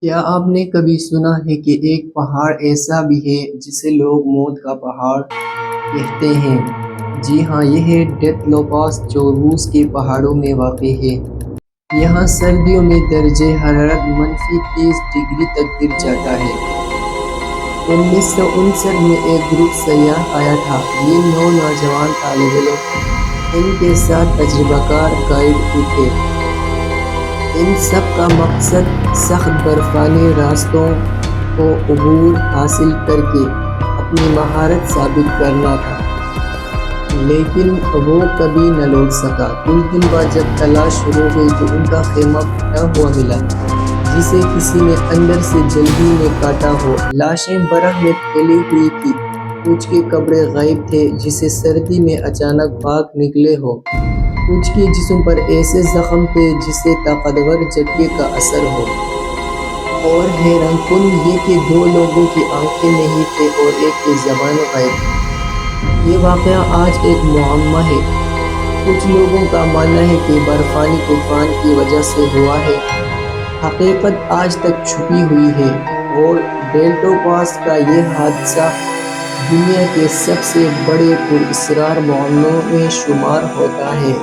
کیا آپ نے کبھی سنا ہے کہ ایک پہاڑ ایسا بھی ہے جسے لوگ موت کا پہاڑ کہتے ہیں؟ جی ہاں، یہ ہے ڈیتھ لو پاس جو روس کے پہاڑوں میں واقع ہے۔ یہاں سردیوں میں درجہ حرارت -30 ڈگری تک گر جاتا ہے۔ 1959 میں ایک گروپ سیاح آیا تھا۔ یہ 9 نوجوان طالب علم، ان کے ساتھ تجربہ کار گائیڈ بھی تھے۔ ان سب کا مقصد سخت برفانی راستوں کو عبور حاصل کر کے اپنی مہارت ثابت کرنا تھا، لیکن وہ کبھی نہ لوٹ سکا۔ کچھ دن بعد جب تلاش شروع ہوئی تو ان کا خیمہ پھٹا ہوا ملا، جسے کسی نے اندر سے جلدی میں کاٹا ہو۔ لاشیں برف میں پھیلی ہوئی تھیں، کچھ کے کپڑے غائب تھے جیسے سردی میں اچانک بھاگ نکلے ہوں، کچھ کے جسم پر ایسے زخم تھے جیسے طاقتور جھٹکے کا اثر ہو۔ اور حیران کن یہ کہ 2 لوگوں کی آنکھیں نہیں تھیں اور ایک کی زبان غائب تھی۔ یہ واقعہ آج ایک معمہ ہے۔ کچھ لوگوں کا ماننا ہے کہ برفانی طوفان کی وجہ سے ہوا ہے۔ حقیقت آج تک چھپی ہوئی ہے، اور ڈیتھ لو پاس کا یہ حادثہ دنیا کے سب سے بڑے پراسرار معموں میں شمار ہوتا ہے۔